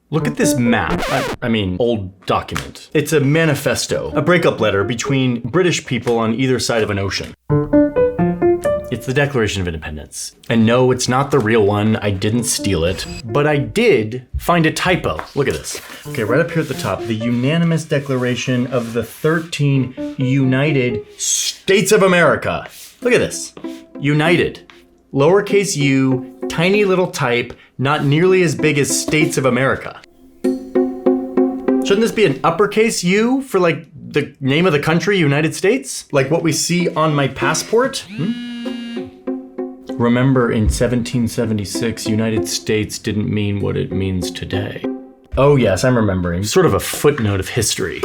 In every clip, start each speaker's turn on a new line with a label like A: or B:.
A: Look at this map. I mean, old document. It's a manifesto, a breakup letter between British people on either side of an ocean. It's the Declaration of Independence. And no, it's not the real one. I didn't steal it. But I did find a typo. Look at this. Okay, right up here at the top, the unanimous declaration of the 13 United States of America. Look at this. United. Lowercase u, tiny little type, not nearly as big as States of America. Shouldn't this be an uppercase U for like the name of the country, United States? Like what we see on my passport? Remember, in 1776, United States didn't mean what it means today. Oh yes, I'm remembering. Sort of a footnote of history.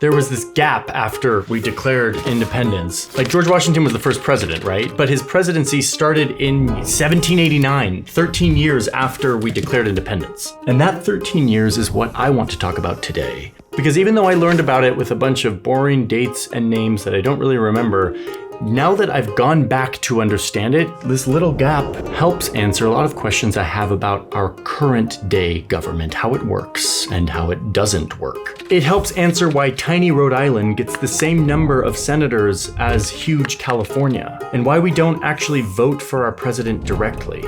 A: There was this gap after we declared independence. Like George Washington was the first president, right? But his presidency started in 1789, 13 years after we declared independence. And that 13 years is what I want to talk about today. Because even though I learned about it with a bunch of boring dates and names that I don't really remember, now that I've gone back to understand it, this little gap helps answer a lot of questions I have about our current day government, how it works and how it doesn't work. It helps answer why tiny Rhode Island gets the same number of senators as huge California, and why we don't actually vote for our president directly.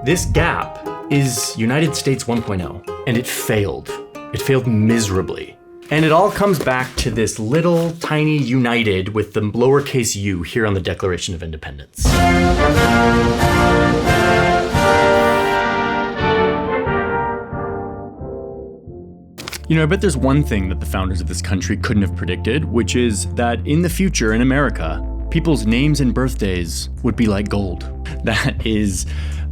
A: This gap is United States 1.0, and it failed. It failed miserably. And it all comes back to this little tiny United with the lowercase u here on the Declaration of Independence. You know, I bet there's one thing that the founders of this country couldn't have predicted, which is that in the future in America, people's names and birthdays would be like gold. That is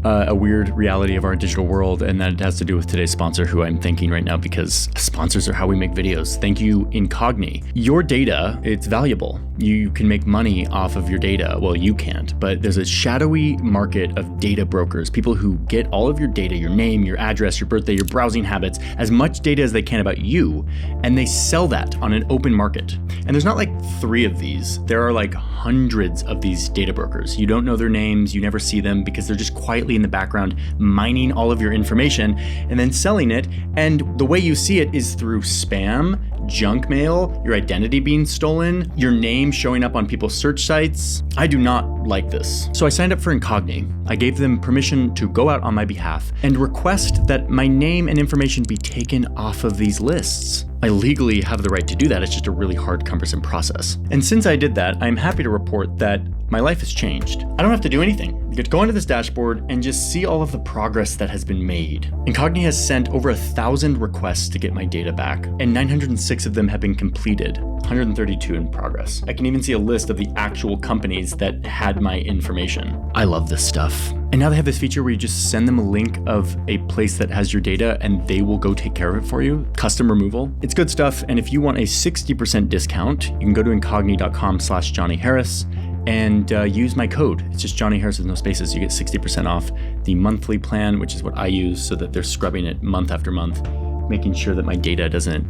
A: a weird reality of our digital world, and that has to do with today's sponsor, who I'm thanking right now because sponsors are how we make videos. Thank you, Incogni. Your data, it's valuable. You can make money off of your data. Well, you can't, but there's a shadowy market of data brokers, people who get all of your data, your name, your address, your birthday, your browsing habits, as much data as they can about you, and they sell that on an open market. And there's not like 3 of these. There are like hundreds of these data brokers. You don't know their names, you never see them because they're just quietly in the background mining all of your information and then selling it. And the way you see it is through spam, junk mail, your identity being stolen, your name showing up on people's search sites. I do not like this. So I signed up for Incogni. I gave them permission to go out on my behalf and request that my name and information be taken off of these lists. I legally have the right to do that. It's just a really hard, cumbersome process. And since I did that, I'm happy to report that my life has changed. I don't have to do anything. You get to go into this dashboard and just see all of the progress that has been made. Incogni has sent over 1,000 requests to get my data back, and 906 of them have been completed, 132 in progress. I can even see a list of the actual companies that had my information. I love this stuff. And now they have this feature where you just send them a link of a place that has your data and they will go take care of it for you. Custom removal. It's good stuff. And if you want a 60% discount, you can go to incogni.com/JohnnyHarris and use my code. It's just Johnny Harris with no spaces. You get 60% off the monthly plan, which is what I use, so that they're scrubbing it month after month, making sure that my data doesn't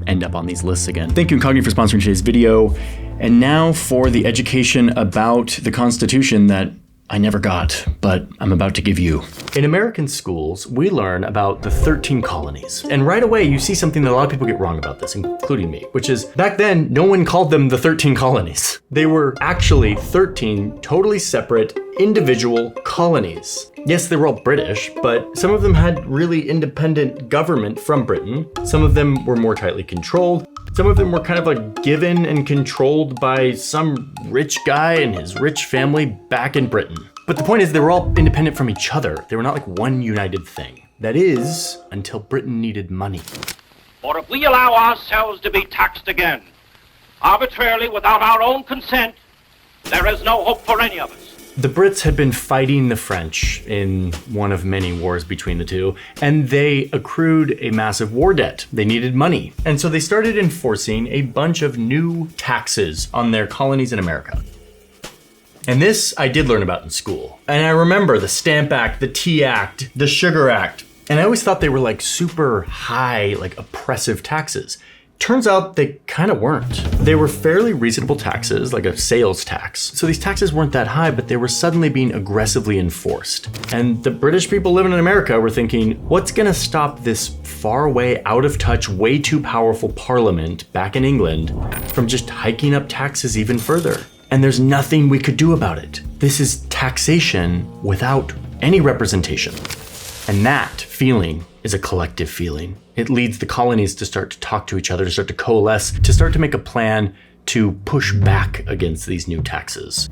A: end up on these lists again. Thank you, Incogni, for sponsoring today's video. And now for the education about the Constitution that I never got, but I'm about to give you. In American schools, we learn about the 13 colonies. And right away, you see something that a lot of people get wrong about this, including me, which is back then, no one called them the 13 colonies. They were actually 13 totally separate individual colonies. Yes, they were all British, but some of them had really independent government from Britain. Some of them were more tightly controlled. Some of them were kind of like given and controlled by some rich guy and his rich family back in Britain. But the point is they were all independent from each other. They were not like one united thing. That is, until Britain needed money.
B: For if we allow ourselves to be taxed again, arbitrarily without our own consent, there is no hope for any of us.
A: The Brits had been fighting the French in one of many wars between the two, and they accrued a massive war debt. They needed money. And so they started enforcing a bunch of new taxes on their colonies in America. And this I did learn about in school. And I remember the Stamp Act, the Tea Act, the Sugar Act. And I always thought they were like super high, like oppressive taxes. Turns out they kind of weren't. They were fairly reasonable taxes, like a sales tax. So these taxes weren't that high, but they were suddenly being aggressively enforced. And the British people living in America were thinking, what's gonna stop this far away, out of touch, way too powerful parliament back in England from just hiking up taxes even further? And there's nothing we could do about it. This is taxation without any representation. And that feeling is a collective feeling. It leads the colonies to start to talk to each other, to start to coalesce, to start to make a plan to push back against these new taxes.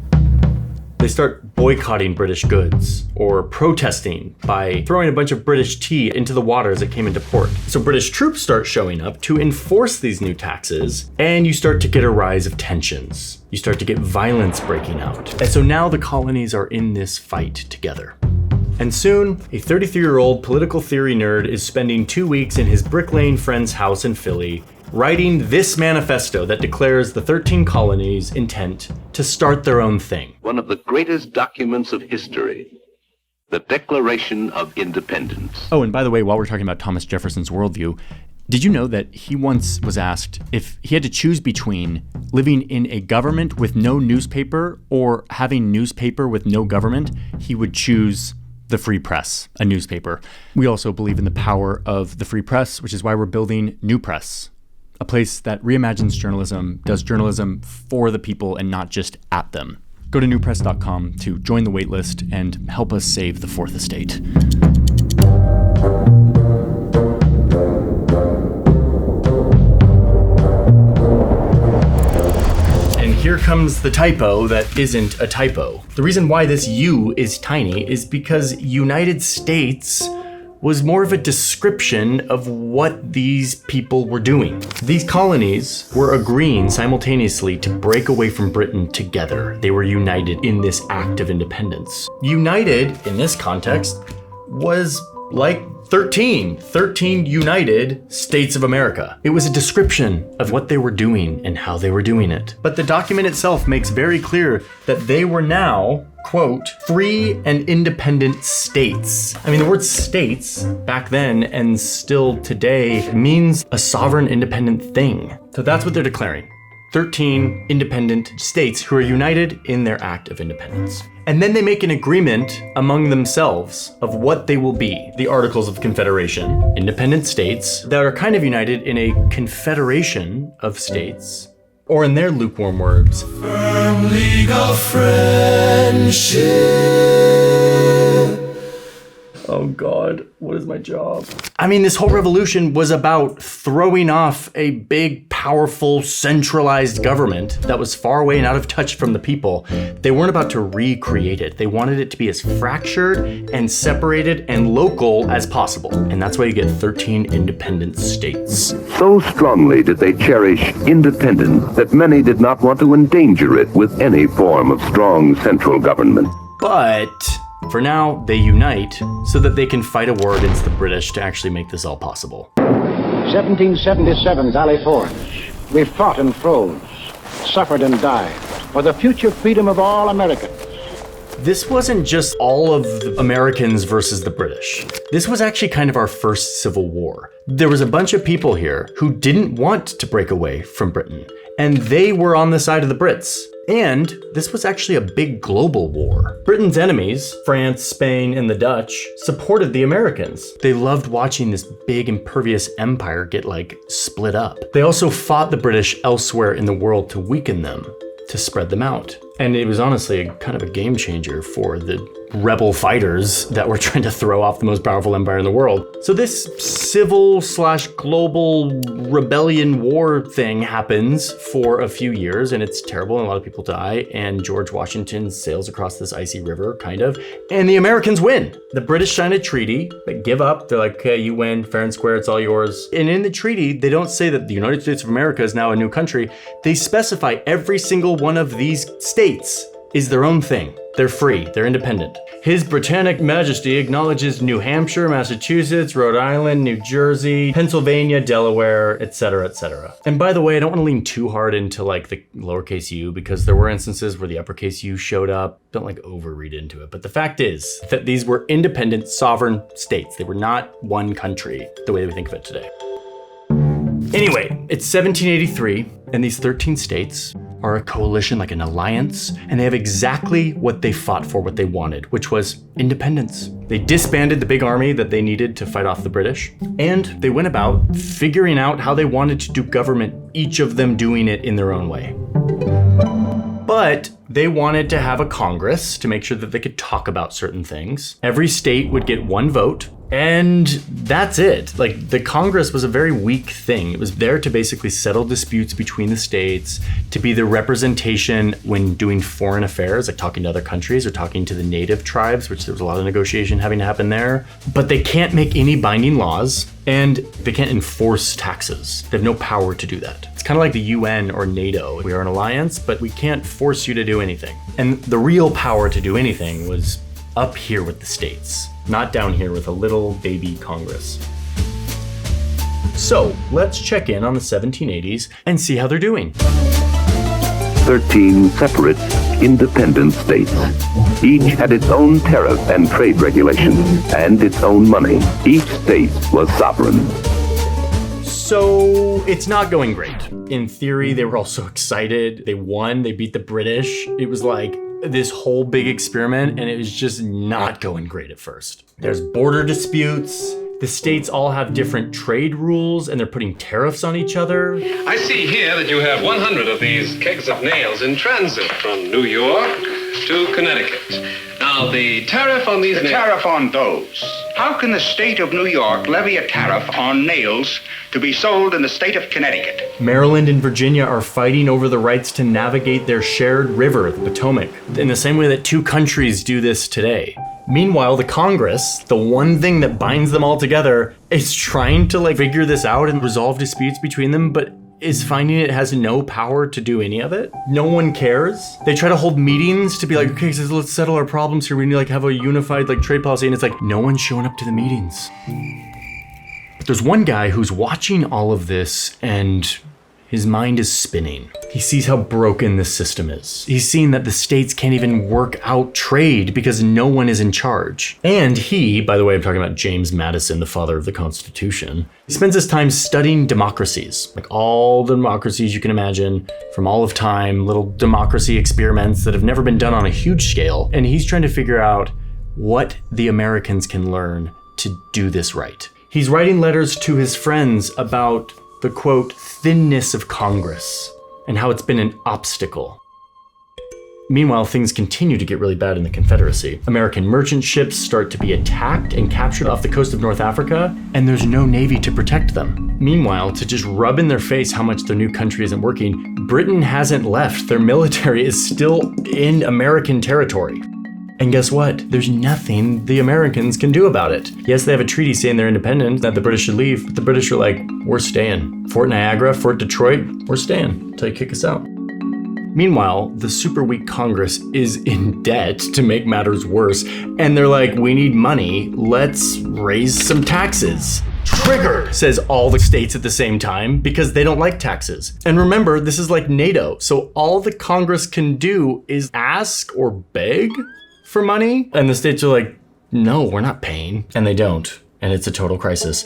A: They start boycotting British goods or protesting by throwing a bunch of British tea into the water as it came into port. So British troops start showing up to enforce these new taxes, and you start to get a rise of tensions. You start to get violence breaking out. And so now the colonies are in this fight together. And soon, a 33-year-old political theory nerd is spending 2 weeks in his Brick Lane friend's house in Philly, writing this manifesto that declares the 13 colonies' intent to start their own thing.
C: One of the greatest documents of history, the Declaration of Independence.
A: Oh, and by the way, while we're talking about Thomas Jefferson's worldview, did you know that he once was asked if he had to choose between living in a government with no newspaper or having newspaper with no government, he would choose the free press, a newspaper. We also believe in the power of the free press, which is why we're building New Press, a place that reimagines journalism, does journalism for the people and not just at them. Go to newpress.com to join the waitlist and help us save the Fourth Estate. Here comes the typo that isn't a typo. The reason why this U is tiny is because United States was more of a description of what these people were doing. These colonies were agreeing simultaneously to break away from Britain together. They were united in this act of independence. United, in this context, was like 13 united states of America. It was a description of what they were doing and how they were doing it. But the document itself makes very clear that they were now, quote, free and independent states. I mean, the word states back then and still today means a sovereign independent thing. So that's what they're declaring. 13 independent states who are united in their act of independence. And then they make an agreement among themselves of what they will be. The Articles of Confederation. Independent states that are kind of united in a confederation of states, or in their lukewarm words, firm legal friendship. Oh God, what is my job? I mean, this whole revolution was about throwing off a big, powerful, centralized government that was far away and out of touch from the people. They weren't about to recreate it. They wanted it to be as fractured and separated and local as possible. And that's why you get 13 independent states.
C: So strongly did they cherish independence that many did not want to endanger it with any form of strong central government.
A: But for now, they unite so that they can fight a war against the British to actually make this all possible.
D: 1777, Valley Forge. We fought and froze, suffered and died for the future freedom of all Americans.
A: This wasn't just all of the Americans versus the British. This was actually kind of our first civil war. There was a bunch of people here who didn't want to break away from Britain, and they were on the side of the Brits. And this was actually a big global war. Britain's enemies, France, Spain, and the Dutch, supported the Americans. They loved watching this big impervious empire get split up. They also fought the British elsewhere in the world to weaken them, to spread them out. And it was honestly kind of a game changer for the rebel fighters that were trying to throw off the most powerful empire in the world. So this civil/global rebellion war thing happens for a few years, and it's terrible, and a lot of people die, and George Washington sails across this icy river, kind of, and the Americans win. The British sign a treaty, they give up, they're like, okay, you win, fair and square, it's all yours. And in the treaty, they don't say that the United States of America is now a new country. They specify every single one of these states is their own thing. They're free, they're independent. His Britannic Majesty acknowledges New Hampshire, Massachusetts, Rhode Island, New Jersey, Pennsylvania, Delaware, etc., etc. And by the way, I don't want to lean too hard into the lowercase u, because there were instances where the uppercase u showed up. Don't overread into it. But the fact is that these were independent, sovereign states. They were not one country the way we think of it today. Anyway, it's 1783, and these 13 states are a coalition, like an alliance, and they have exactly what they fought for, what they wanted, which was independence. They disbanded the big army that they needed to fight off the British, and they went about figuring out how they wanted to do government, each of them doing it in their own way. But they wanted to have a Congress to make sure that they could talk about certain things. Every state would get one vote, and that's it. Like, the Congress was a very weak thing. It was there to basically settle disputes between the states, to be the representation when doing foreign affairs, like talking to other countries or talking to the native tribes, which there was a lot of negotiation having to happen there. But they can't make any binding laws, and they can't enforce taxes. They have no power to do that. It's kind of like the UN or NATO. We are an alliance, but we can't force you to do anything. And the real power to do anything was up here with the states, not down here with a little baby Congress. So let's check in on the 1780s and see how they're doing.
C: 13 separate, independent states. Each had its own tariff and trade regulations and its own money. Each state was sovereign.
A: So it's not going great. In theory, they were all so excited. They won, they beat the British. It was like this whole big experiment, and it was just not going great at first. There's border disputes. The states all have different trade rules, and they're putting tariffs on each other.
E: I see here that you have 100 of these kegs of nails in transit from New York to Connecticut. Now, the tariff on these nails...
F: Tariff on those. How can the state of New York levy a tariff on nails to be sold in the state of Connecticut?
A: Maryland and Virginia are fighting over the rights to navigate their shared river, the Potomac, in the same way that two countries do this today. Meanwhile, the Congress, the one thing that binds them all together, is trying to figure this out and resolve disputes between them, but is finding it has no power to do any of it. No one cares. They try to hold meetings to be like, okay, so let's settle our problems here. We need to have a unified trade policy, and it's like no one's showing up to the meetings. But there's one guy who's watching all of this, and his mind is spinning. He sees how broken this system is. He's seeing that the states can't even work out trade because no one is in charge. And he, by the way, I'm talking about James Madison, the father of the Constitution, he spends his time studying democracies, like all the democracies you can imagine from all of time, little democracy experiments that have never been done on a huge scale. And he's trying to figure out what the Americans can learn to do this right. He's writing letters to his friends about the, quote, thinness of Congress and how it's been an obstacle. Meanwhile, things continue to get really bad in the Confederacy. American merchant ships start to be attacked and captured off the coast of North Africa, and there's no navy to protect them. Meanwhile, to just rub in their face how much their new country isn't working, Britain hasn't left. Their military is still in American territory. And guess what? There's nothing the Americans can do about it. Yes, they have a treaty saying they're independent, that the British should leave, but the British are like, we're staying. Fort Niagara, Fort Detroit, we're staying until you kick us out. Meanwhile, the super weak Congress is in debt to make matters worse, and they're like, we need money, let's raise some taxes. Triggered, says all the states at the same time, because they don't like taxes. And remember, this is like NATO, so all the Congress can do is ask or beg for money, and the states are like, no, we're not paying, and they don't, and it's a total crisis.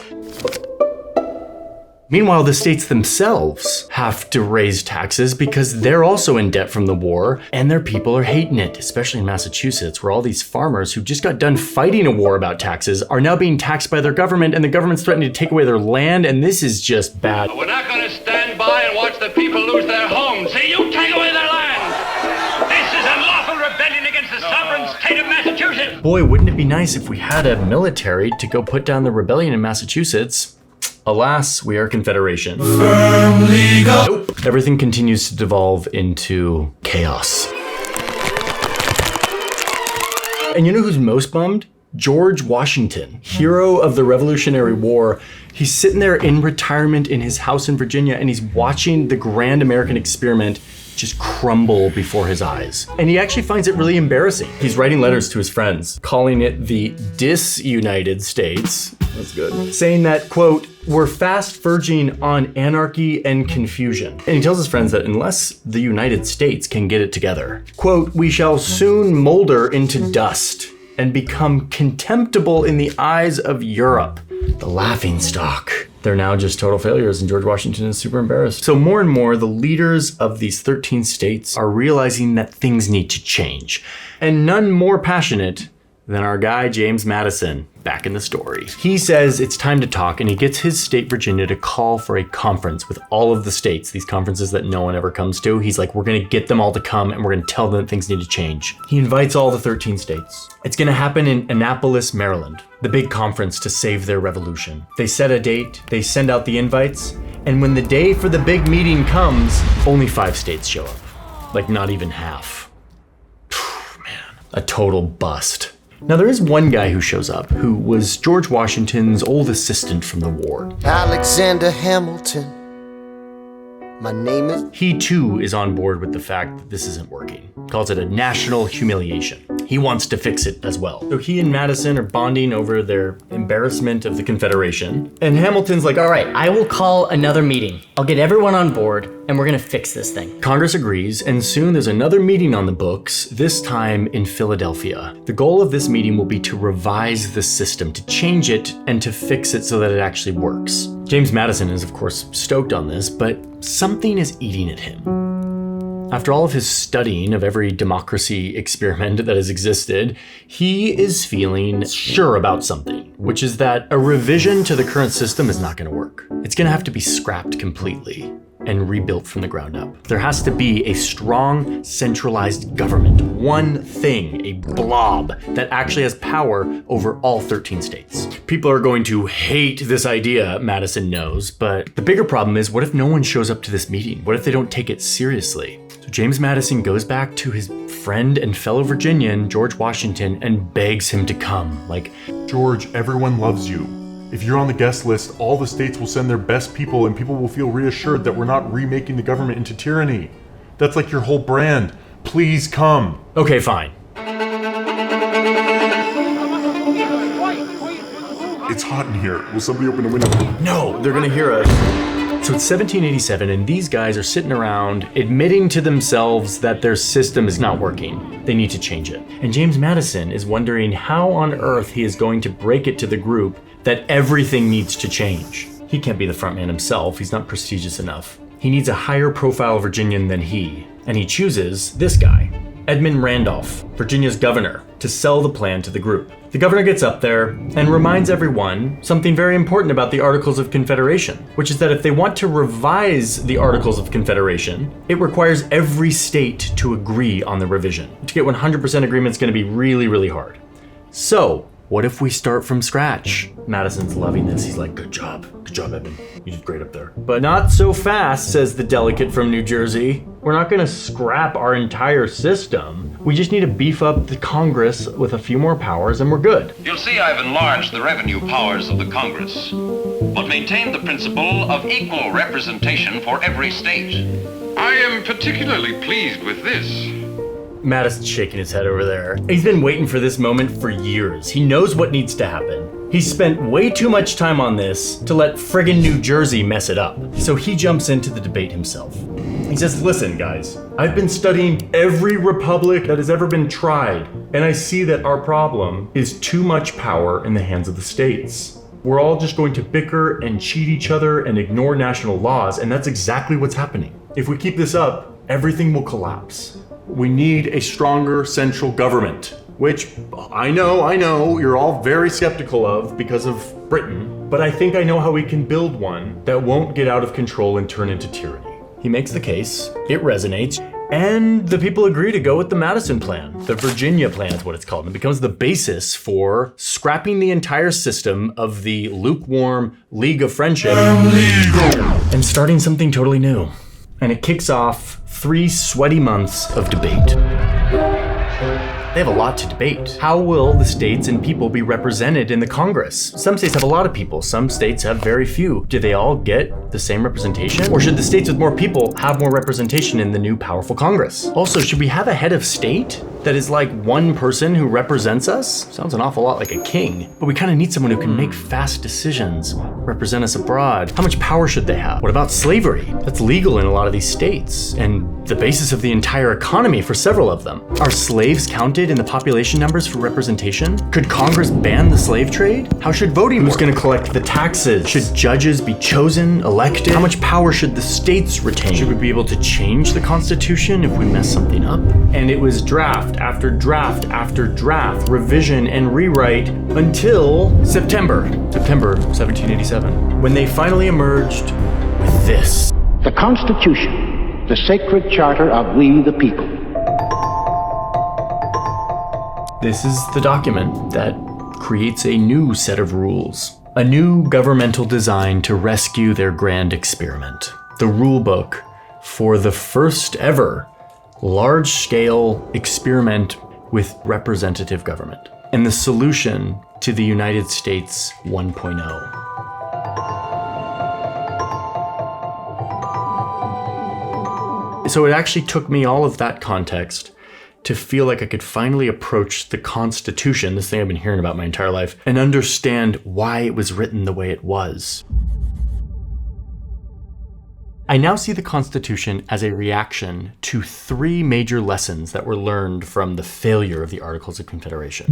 A: Meanwhile, the states themselves have to raise taxes because they're also in debt from the war, and their people are hating it, especially in Massachusetts, where all these farmers who just got done fighting a war about taxes are now being taxed by their government, and the government's threatening to take away their land, and this is just bad.
E: We're not going to stand by and watch the people lose their homes. See, you take away their land. This is a lawful rebellion against the sovereign state of Massachusetts.
A: Boy, wouldn't it be nice if we had a military to go put down the rebellion in Massachusetts? Alas, we are Confederation. Nope. Everything continues to devolve into chaos. And you know who's most bummed? George Washington, hero of the Revolutionary War. He's sitting there in retirement in his house in Virginia, and he's watching the grand American experiment just crumble before his eyes. And he actually finds it really embarrassing. He's writing letters to his friends, calling it the disunited states. That's good. Saying that, quote, we're fast verging on anarchy and confusion. And he tells his friends that unless the United States can get it together, quote, we shall soon molder into dust and become contemptible in the eyes of Europe, the laughingstock. They're now just total failures, and George Washington is super embarrassed. So more and more, the leaders of these 13 states are realizing that things need to change. And none more passionate than our guy, James Madison, back in the story. He says it's time to talk, and he gets his state, Virginia, to call for a conference with all of the states, these conferences that no one ever comes to. He's like, we're gonna get them all to come, and we're gonna tell them that things need to change. He invites all the 13 states. It's gonna happen in Annapolis, Maryland, the big conference to save their revolution. They set a date, they send out the invites, and when the day for the big meeting comes, only 5 states show up. Like, not even half. Man, a total bust. Now, there is one guy who shows up who was George Washington's old assistant from the war.
G: Alexander Hamilton. My name is...
A: He too is on board with the fact that this isn't working. Calls it a national humiliation. He wants to fix it as well. So he and Madison are bonding over their embarrassment of the Confederation. And Hamilton's like, all right,
H: I will call another meeting. I'll get everyone on board, and we're gonna fix this thing.
A: Congress agrees, and soon there's another meeting on the books, this time in Philadelphia. The goal of this meeting will be to revise the system, to change it, and to fix it so that it actually works. James Madison is, of course, stoked on this, but something is eating at him. After all of his studying of every democracy experiment that has existed, he is feeling sure about something, which is that a revision to the current system is not going to work. It's going to have to be scrapped completely and rebuilt from the ground up. There has to be a strong, centralized government, one thing, a blob that actually has power over all 13 states. People are going to hate this idea, Madison knows, but the bigger problem is, what if no one shows up to this meeting? What if they don't take it seriously? So James Madison goes back to his friend and fellow Virginian, George Washington, and begs him to come. Like,
I: George, everyone loves you. If you're on the guest list, all the states will send their best people, and people will feel reassured that we're not remaking the government into tyranny. That's like your whole brand. Please come.
A: Okay, fine.
I: It's hot in here. Will somebody open the window?
A: No, they're gonna hear us. So it's 1787, and these guys are sitting around admitting to themselves that their system is not working. They need to change it. And James Madison is wondering how on earth he is going to break it to the group that everything needs to change. He can't be the front man himself. He's not prestigious enough. He needs a higher profile Virginian than he, and he chooses this guy, Edmund Randolph, Virginia's governor, to sell the plan to the group. The governor gets up there and reminds everyone something very important about the Articles of Confederation, which is that if they want to revise the Articles of Confederation, it requires every state to agree on the revision. To get 100% agreement is going to be really, really hard. So, what if we start from scratch? Madison's loving this. He's like, good job, Edmund. You did great up there. But not so fast, says the delegate from New Jersey. We're not gonna scrap our entire system. We just need to beef up the Congress with a few more powers and we're good.
E: You'll see I've enlarged the revenue powers of the Congress, but maintained the principle of equal representation for every state. I am particularly pleased with this.
A: Madison's shaking his head over there. He's been waiting for this moment for years. He knows what needs to happen. He's spent way too much time on this to let friggin' New Jersey mess it up. So he jumps into the debate himself. He says, listen guys, I've been studying every republic that has ever been tried, and I see that our problem is too much power in the hands of the states. We're all just going to bicker and cheat each other and ignore national laws, and that's exactly what's happening. If we keep this up, everything will collapse. We need a stronger central government, which I know you're all very skeptical of because of Britain, but I think I know how we can build one that won't get out of control and turn into tyranny. He makes the case, it resonates, and the people agree to go with the Madison Plan. The Virginia Plan is what it's called. It becomes the basis for scrapping the entire system of the lukewarm League of Friendship and starting something totally new. And it kicks off 3 sweaty months of debate. They have a lot to debate. How will the states and people be represented in the Congress? Some states have a lot of people, some states have very few. Do they all get the same representation? Or should the states with more people have more representation in the new powerful Congress? Also, should we have a head of state? that is like one person who represents us? Sounds an awful lot like a king. But we kind of need someone who can make fast decisions, represent us abroad. How much power should they have? What about slavery? That's legal in a lot of these states, and the basis of the entire economy for several of them. Are slaves counted in the population numbers for representation? Could Congress ban the slave trade? How should voting work? Who's going to collect the taxes? Should judges be chosen, elected? How much power should the states retain? Should we be able to change the Constitution if we mess something up? And it was draft after draft after draft, revision and rewrite until September 1787, when they finally emerged with this.
D: The Constitution, the sacred charter of we the people.
A: This is the document that creates a new set of rules, a new governmental design to rescue their grand experiment. The rule book for the first ever large-scale experiment with representative government, and the solution to the United States 1.0. So it actually took me all of that context to feel like I could finally approach the Constitution, this thing I've been hearing about my entire life, and understand why it was written the way it was. I now see the Constitution as a reaction to three major lessons that were learned from the failure of the Articles of Confederation.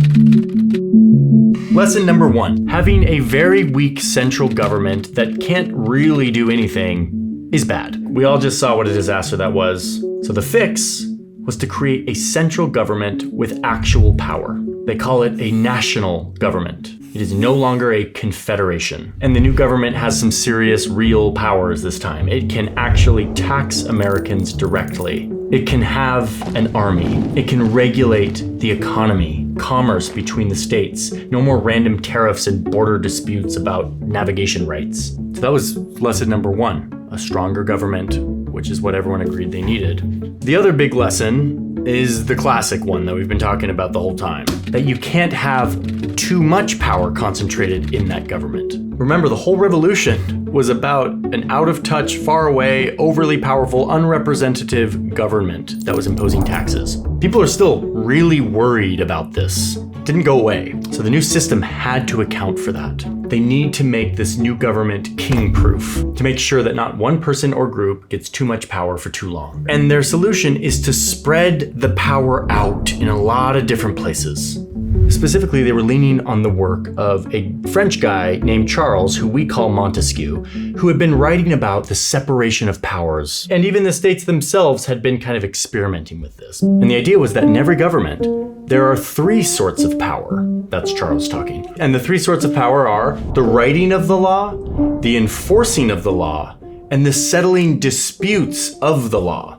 A: Lesson number 1, having a very weak central government that can't really do anything is bad. We all just saw what a disaster that was. So the fix was to create a central government with actual power. They call it a national government. It is no longer a confederation. And the new government has some serious real powers this time. It can actually tax Americans directly. It can have an army. It can regulate the economy, commerce between the states. No more random tariffs and border disputes about navigation rights. So that was lesson number 1, a stronger government, which is what everyone agreed they needed. The other big lesson is the classic one that we've been talking about the whole time, that you can't have too much power concentrated in that government. Remember, the whole revolution was about an out-of-touch, far away, overly powerful, unrepresentative government that was imposing taxes. People are still really worried about this. It didn't go away. So the new system had to account for that. They need to make this new government king-proof to make sure that not one person or group gets too much power for too long. And their solution is to spread the power out in a lot of different places. Specifically, they were leaning on the work of a French guy named Charles, who we call Montesquieu, who had been writing about the separation of powers. And even the states themselves had been kind of experimenting with this. And the idea was that in every government, there are 3 sorts of power. That's Charles talking. And the 3 sorts of power are the writing of the law, the enforcing of the law, and the settling disputes of the law.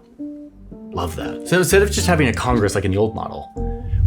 A: Love that. So instead of just having a Congress like in the old model,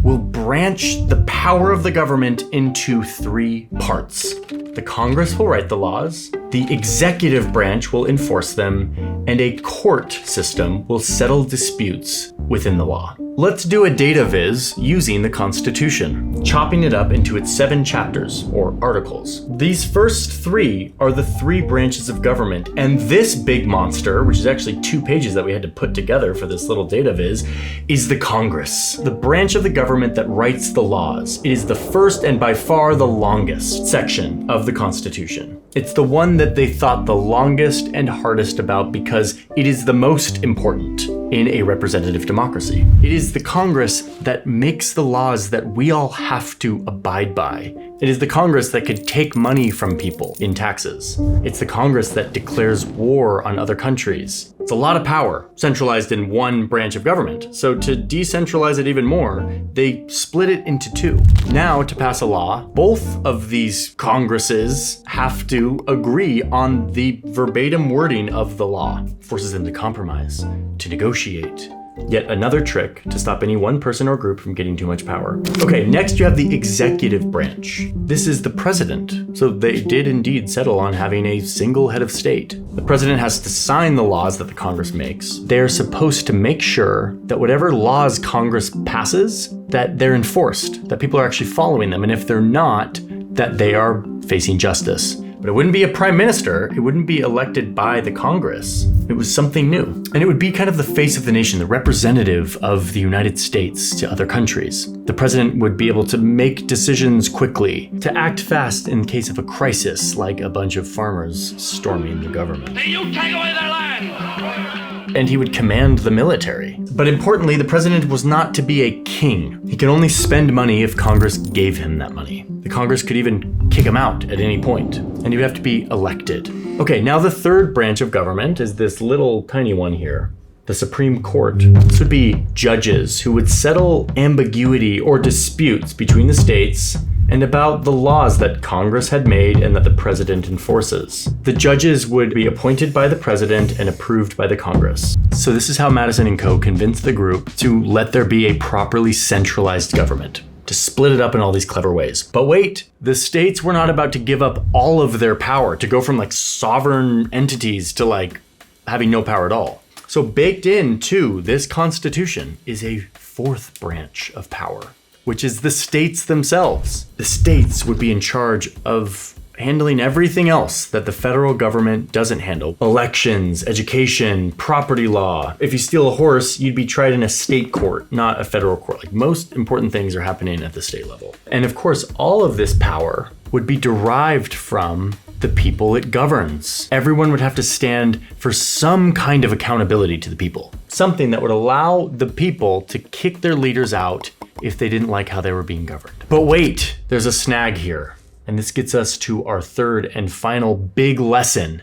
A: we'll branch the power of the government into 3 parts. The Congress will write the laws, the executive branch will enforce them, and a court system will settle disputes within the law. Let's do a data viz using the Constitution, chopping it up into its 7 chapters, or articles. These first 3 are the 3 branches of government, and this big monster, which is actually 2 pages that we had to put together for this little data viz, is the Congress, the branch of the government that writes the laws. It is the first and by far the longest section of the Constitution. It's the one that they thought the longest and hardest about because it is the most important in a representative democracy. It is the Congress that makes the laws that we all have to abide by. It is the Congress that could take money from people in taxes. It's the Congress that declares war on other countries. It's a lot of power centralized in one branch of government. So to decentralize it even more, they split it into 2. Now, to pass a law, both of these Congresses have to agree on the verbatim wording of the law. Forces them to compromise, to negotiate. Yet another trick to stop any one person or group from getting too much power. Okay, next you have the executive branch. This is the president. So they did indeed settle on having a single head of state. The president has to sign the laws that the Congress makes. They're supposed to make sure that whatever laws Congress passes, that they're enforced, that people are actually following them. And if they're not, that they are facing justice. But it wouldn't be a prime minister. It wouldn't be elected by the Congress. It was something new. And it would be kind of the face of the nation, the representative of the United States to other countries. The president would be able to make decisions quickly, to act fast in case of a crisis, like a bunch of farmers storming the government.
B: You take away their land!
A: And he would command the military. But importantly, the president was not to be a king. He could only spend money if Congress gave him that money. The Congress could even kick him out at any point, and he would have to be elected. Okay, now the third branch of government is this little tiny one here. The Supreme Court. This would be judges who would settle ambiguity or disputes between the states and about the laws that Congress had made and that the president enforces. The judges would be appointed by the president and approved by the Congress. So this is how Madison and Co. convinced the group to let there be a properly centralized government, to split it up in all these clever ways. But wait, the states were not about to give up all of their power, to go from like sovereign entities to like having no power at all. So baked into this Constitution is a fourth branch of power, which is the states themselves. The states would be in charge of handling everything else that the federal government doesn't handle. Elections, education, property law. If you steal a horse, you'd be tried in a state court, not a federal court. Like, most important things are happening at the state level. And of course, all of this power would be derived from the people it governs. Everyone would have to stand for some kind of accountability to the people. Something that would allow the people to kick their leaders out if they didn't like how they were being governed. But wait, there's a snag here. And this gets us to our third and final big lesson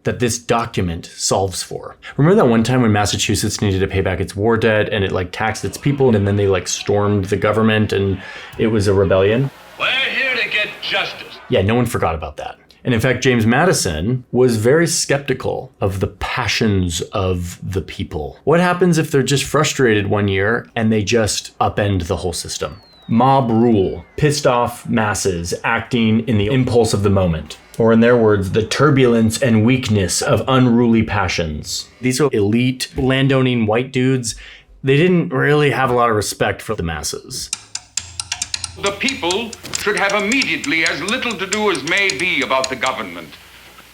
A: that this document solves for. Remember that one time when Massachusetts needed to pay back its war debt and it like taxed its people and then they like stormed the government and it was a rebellion?
E: We're here to get justice.
A: Yeah, no one forgot about that. And in fact, James Madison was very skeptical of the passions of the people. What happens if they're just frustrated one year and they just upend the whole system? Mob rule, pissed off masses acting in the impulse of the moment. Or in their words, the turbulence and weakness of unruly passions. These are elite, landowning white dudes. They didn't really have a lot of respect for the masses.
F: The people should have immediately as little to do as may be about the government.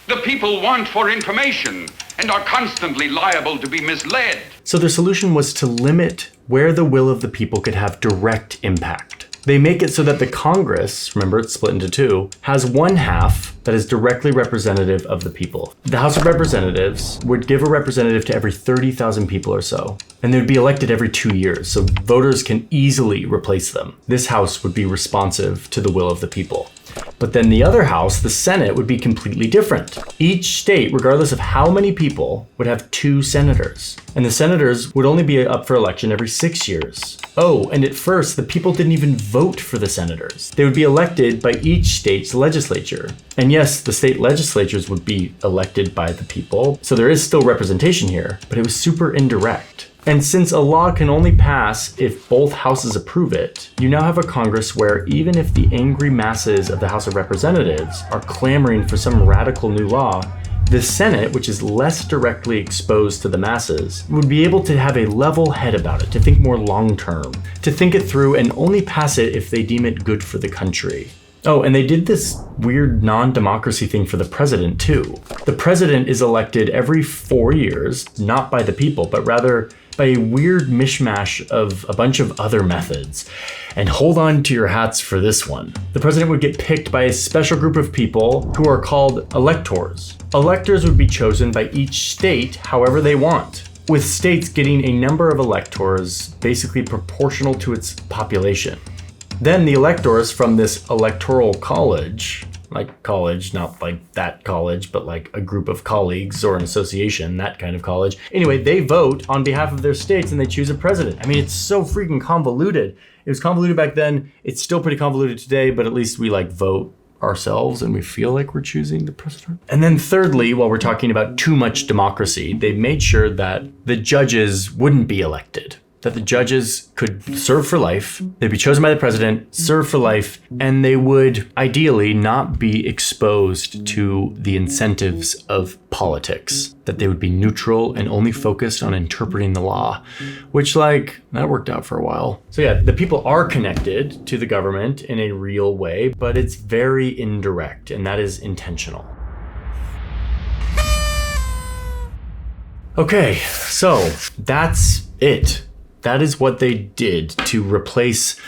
F: The people want for information and are constantly liable to be misled.
A: So their solution was to limit where the will of the people could have direct impact. They make it so that the Congress, remember it's split into two, has one half that is directly representative of the people. The House of Representatives would give a representative to every 30,000 people or so, and they'd be elected every 2 years, so voters can easily replace them. This house would be responsive to the will of the people. But then the other house, the Senate, would be completely different. Each state, regardless of how many people, would have 2 senators. And the senators would only be up for election every 6 years. Oh, and at first, the people didn't even vote for the senators. They would be elected by each state's legislature. And yes, the state legislatures would be elected by the people, so there is still representation here, but it was super indirect. And since a law can only pass if both houses approve it, you now have a Congress where even if the angry masses of the House of Representatives are clamoring for some radical new law, the Senate, which is less directly exposed to the masses, would be able to have a level head about it, to think more long-term, to think it through and only pass it if they deem it good for the country. Oh, and they did this weird non-democracy thing for the president too. The president is elected every 4 years, not by the people, but rather by a weird mishmash of a bunch of other methods. And hold on to your hats for this one. The president would get picked by a special group of people who are called electors. Electors would be chosen by each state however they want, with states getting a number of electors basically proportional to its population. Then the electors from this electoral college, like college, not like that college, but like a group of colleagues or an association, that kind of college. Anyway, they vote on behalf of their states and they choose a president. I mean, it's so freaking convoluted. It was convoluted back then. It's still pretty convoluted today, but at least we like vote ourselves and we feel like we're choosing the president. And then thirdly, while we're talking about too much democracy, they made sure that the judges wouldn't be elected. That the judges could serve for life, they'd be chosen by the president, serve for life, and they would ideally not be exposed to the incentives of politics. That they would be neutral and only focused on interpreting the law, which that worked out for a while. So yeah, the people are connected to the government in a real way, but it's very indirect, and that is intentional. Okay, so that's it. That is what they did to replace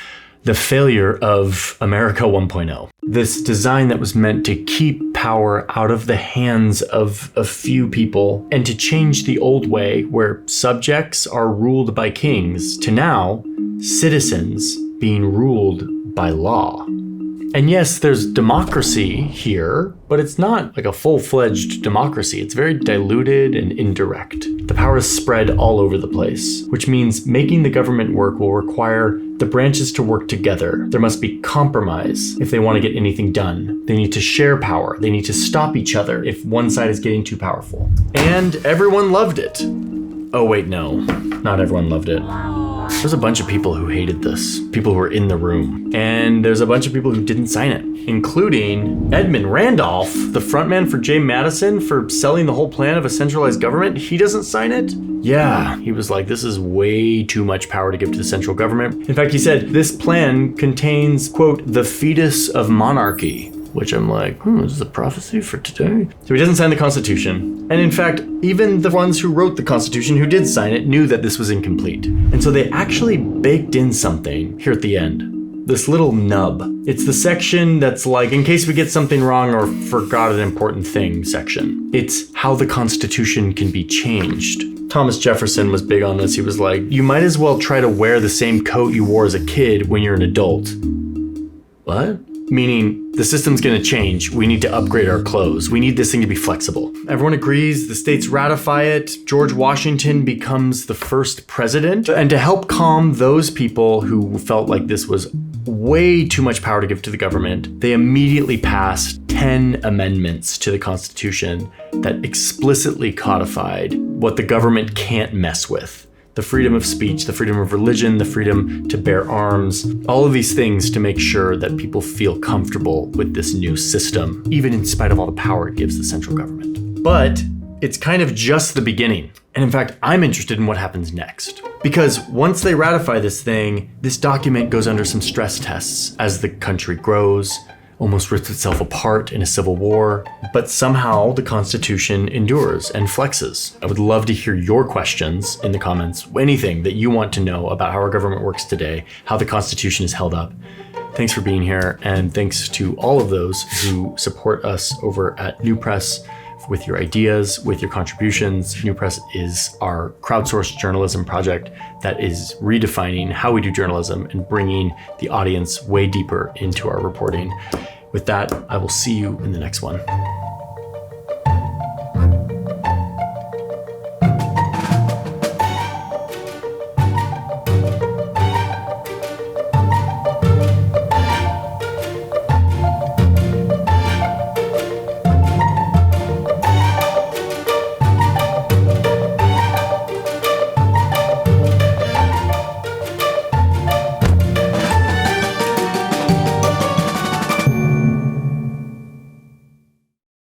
A: the failure of America 1.0. This design that was meant to keep power out of the hands of a few people and to change the old way where subjects are ruled by kings to now citizens being ruled by law. And yes, there's democracy here, but it's not like a full-fledged democracy. It's very diluted and indirect. The power is spread all over the place, which means making the government work will require the branches to work together. There must be compromise if they want to get anything done. They need to share power. They need to stop each other if one side is getting too powerful. And everyone loved it. Oh wait, no, not everyone loved it. There's a bunch of people who hated this, people who were in the room. And there's a bunch of people who didn't sign it, including Edmund Randolph, the frontman for James Madison for selling the whole plan of a centralized government. He doesn't sign it. Yeah, he was like, this is way too much power to give to the central government. In fact, he said, this plan contains, quote, the fetus of monarchy. Which I'm like, this is a prophecy for today. So he doesn't sign the Constitution. And in fact, even the ones who wrote the Constitution, who did sign it, knew that this was incomplete. And so they actually baked in something here at the end. This little nub. It's the section that's like, in case we get something wrong or forgot an important thing section. It's how the Constitution can be changed. Thomas Jefferson was big on this. He was like, you might as well try to wear the same coat you wore as a kid when you're an adult. What? Meaning, the system's gonna change. We need to upgrade our clothes. We need this thing to be flexible. Everyone agrees, the states ratify it. George Washington becomes the first president. And to help calm those people who felt like this was way too much power to give to the government, they immediately passed 10 amendments to the Constitution that explicitly codified what the government can't mess with. The freedom of speech, the freedom of religion, the freedom to bear arms, all of these things to make sure that people feel comfortable with this new system, even in spite of all the power it gives the central government. But it's kind of just the beginning. And in fact, I'm interested in what happens next. Because once they ratify this thing, this document goes under some stress tests as the country grows, almost rips itself apart in a civil war, but somehow the Constitution endures and flexes. I would love to hear your questions in the comments, anything that you want to know about how our government works today, how the Constitution is held up. Thanks for being here, and thanks to all of those who support us over at New Press with your ideas, with your contributions. New Press is our crowdsourced journalism project that is redefining how we do journalism and bringing the audience way deeper into our reporting. With that, I will see you in the next one.